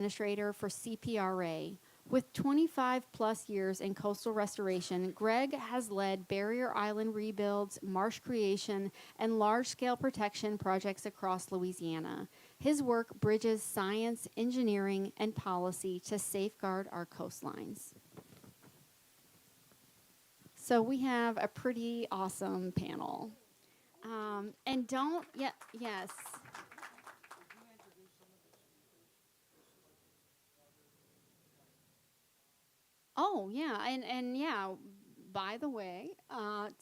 Administrator for CPRA. With 25 plus years in coastal restoration, Greg has led barrier island rebuilds, marsh creation, and large scale protection projects across Louisiana. His work bridges science, engineering, and policy to safeguard our coastlines. So we have a pretty awesome panel. And don't, yeah, yes. Oh, yeah, and yeah, by the way,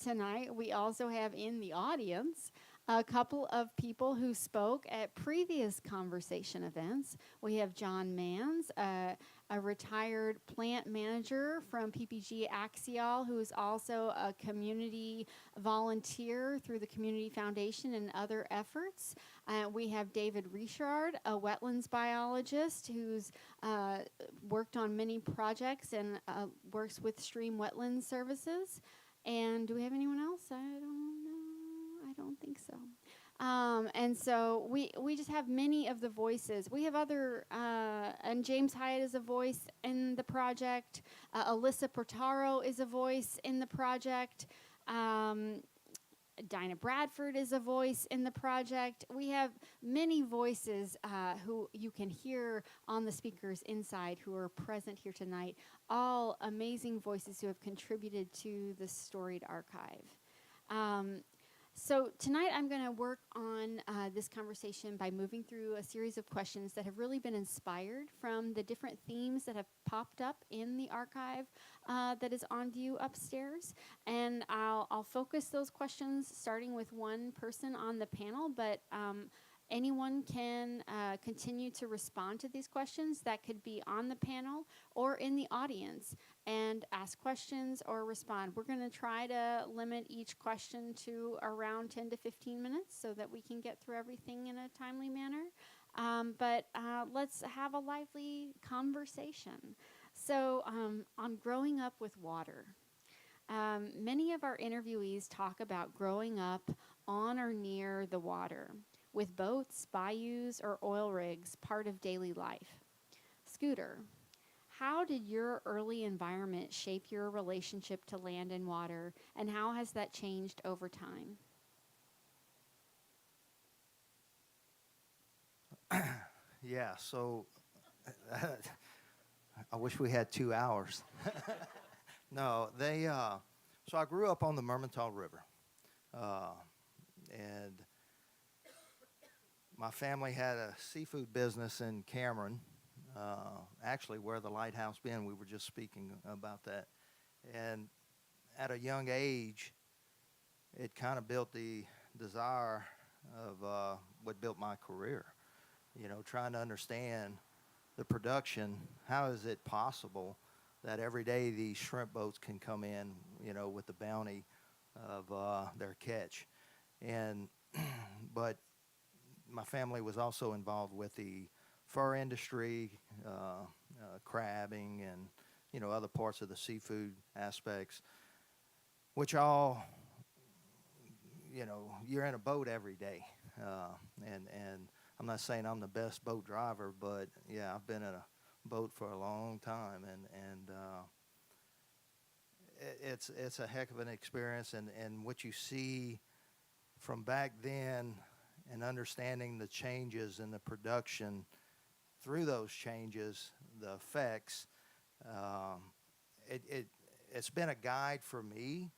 tonight we also have in the audience a couple of people who spoke at previous conversation events. We have John Mans, a retired plant manager from PPG Axial, who is also a community volunteer through the Community Foundation and other efforts. We have David Richard, a wetlands biologist who's worked on many projects and works with Stream Wetlands Services. And do we have anyone else? I don't know. I don't think so. And so we just have many of the voices. We have other, and James Hyatt is a voice in the project. Alyssa Portaro is a voice in the project. Dinah Bradford is a voice in the project. We have many voices who you can hear on the speakers inside who are present here tonight, all amazing voices who have contributed to the storied archive. So tonight I'm going to work on this conversation by moving through a series of questions that have really been inspired from the different themes that have popped up in the archive that is on view upstairs. And I'll focus those questions starting with one person on the panel, but anyone can continue to respond to these questions. That could be on the panel or in the audience and ask questions or respond. We're going to try to limit each question to around 10 to 15 minutes so that we can get through everything in a timely manner. But let's have a lively conversation. So on growing up with water. Many of our interviewees talk about growing up on or near the water, with boats, bayous, or oil rigs part of daily life. Scooter, how did your early environment shape your relationship to land and water, and how has that changed over time? Yeah, so I wish we had 2 hours. No, so I grew up on the Mermentau River. Uh, and my family had a seafood business in Cameron, actually where the lighthouse been. We were just speaking about that. And at a young age, it kind of built the desire of what built my career. Trying to understand the production. How is it possible that every day these shrimp boats can come in, with the bounty of their catch? And but my family was also involved with the fur industry, crabbing, and other parts of the seafood aspects, which all you're in a boat every day, and I'm not saying I'm the best boat driver, but yeah, I've been in a boat for a long time, and it's a heck of an experience, and what you see from back then, and understanding the changes in the production through those changes, the effects, um, it's been a guide for me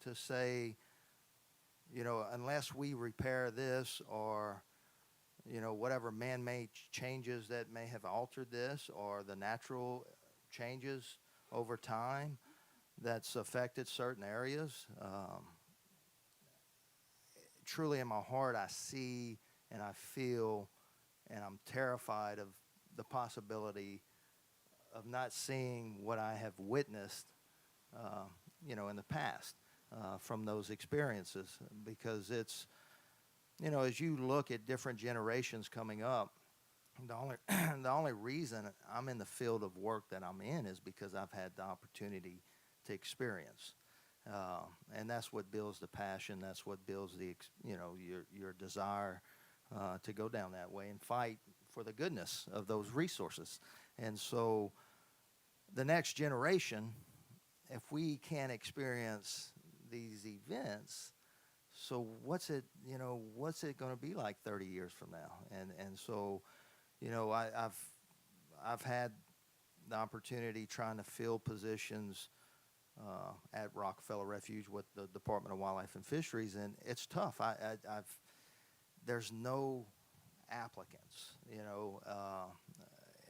to say, unless we repair this or whatever man-made changes that may have altered this or the natural changes over time that's affected certain areas. Truly in my heart, I see and I feel and I'm terrified of the possibility of not seeing what I have witnessed, in the past from those experiences, because it's, as you look at different generations coming up, the only the only reason I'm in the field of work that I'm in is because I've had the opportunity to experience, and that's what builds the passion. That's what builds the your desire to go down that way and fight for the goodness of those resources. And so the next generation, if we can't experience these events, so what's it going to be like 30 years from now? And so, I've had the opportunity trying to fill positions at Rockefeller Refuge with the Department of Wildlife and Fisheries, and it's tough. There's no applicants,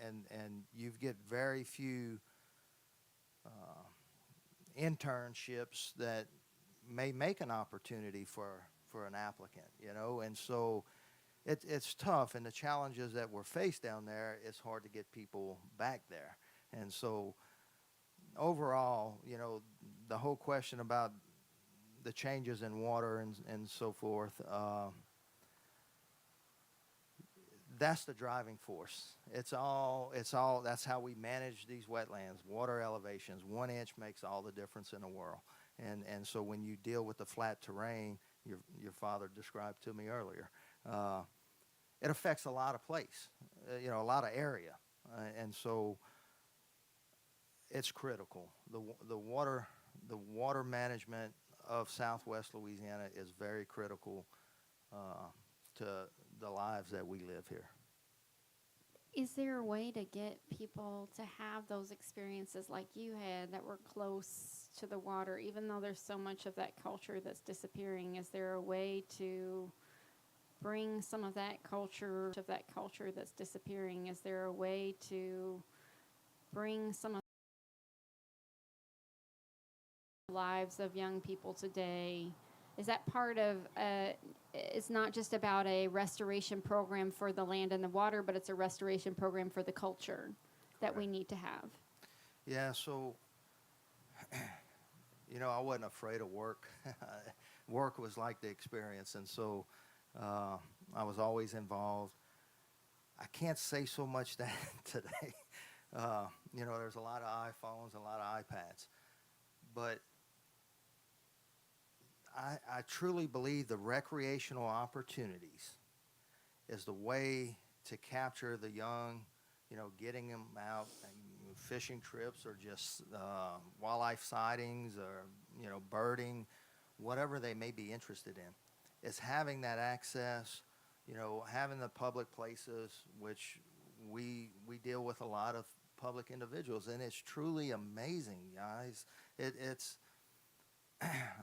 and you get very few internships that may make an opportunity for an applicant, and so it's tough, and the challenges that we're faced down there, it's hard to get people back there. And so overall, the whole question about the changes in water and so forth, that's the driving force. It's all, that's how we manage these wetlands. Water elevations, 1 inch makes all the difference in the world. And so when you deal with the flat terrain, your father described to me earlier, it affects a lot of place, a lot of area. And so it's critical. The water management of Southwest Louisiana is very critical to the lives that we live here. Is there a way to get people to have those experiences like you had that were close to the water, even though there's so much of that culture that's disappearing? Is there a way to bring some of that culture that's disappearing? Is there a way to bring some of the lives of young people today? Is that part of, it's not just about a restoration program for the land and the water, but it's a restoration program for the culture that we need to have? Yeah, so, I wasn't afraid of work. Work was like the experience, and so I was always involved. I can't say so much that today. There's a lot of iPhones, a lot of iPads, but I truly believe the recreational opportunities is the way to capture the young, getting them out, fishing trips or just wildlife sightings or, birding, whatever they may be interested in, is having that access, having the public places, which we deal with a lot of public individuals, and it's truly amazing, guys. It's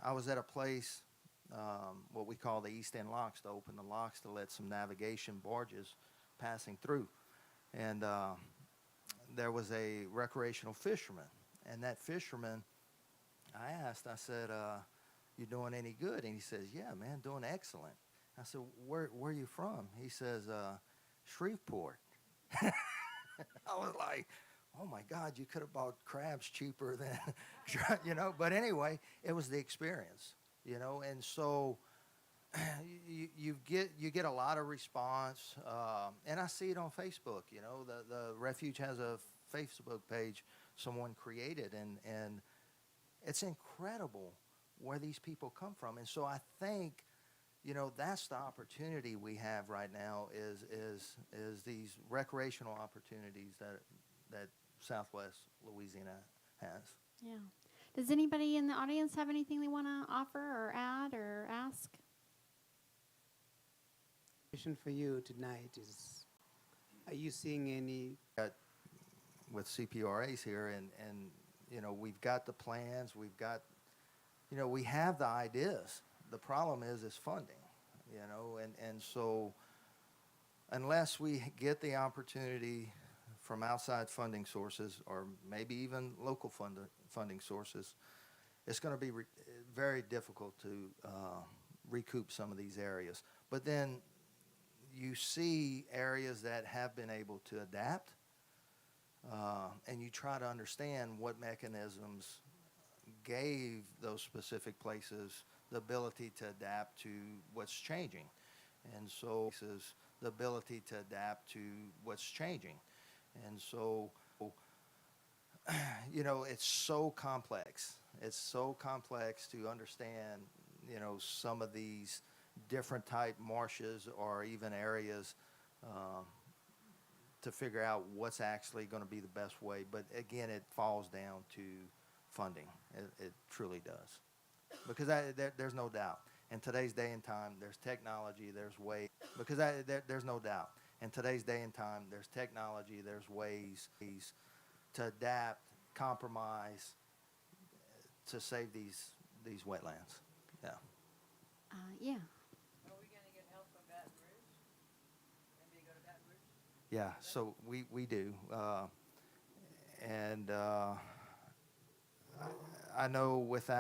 I was at a place, what we call the East End Locks, to open the locks to let some navigation barges passing through. And there was a recreational fisherman. And that fisherman, I said, you doing any good? And he says, yeah, man, doing excellent. I said, where are you from? He says, Shreveport. I was like, oh my God, you could have bought crabs cheaper than, but anyway, it was the experience, and so you get a lot of response, and I see it on Facebook, the refuge has a Facebook page someone created, and it's incredible where these people come from. And so I think, that's the opportunity we have right now is these recreational opportunities that Southwest Louisiana has. Yeah. Does anybody in the audience have anything they want to offer or add or ask? Question for you tonight is, are you seeing any? With CPRAs here, and we've got the plans, we've got, we have the ideas. The problem is funding, and so unless we get the opportunity from outside funding sources or maybe even local funding sources, it's going to be very difficult to recoup some of these areas. But then you see areas that have been able to adapt, and you try to understand what mechanisms gave those specific places the ability to adapt to what's changing. And so the ability to adapt to what's changing. And so, it's so complex. It's so complex to understand, some of these different type marshes or even areas to figure out what's actually going to be the best way. But again, it falls down to funding. It truly does. Because there's no doubt. In today's day and time, there's technology, there's ways. Because there's no doubt. In today's day and time, there's technology, there's ways to adapt, compromise, to save these wetlands. Yeah. Yeah. Are we gonna get help from Baton Rouge? Maybe go to Baton Rouge? Yeah, so we do. And I know without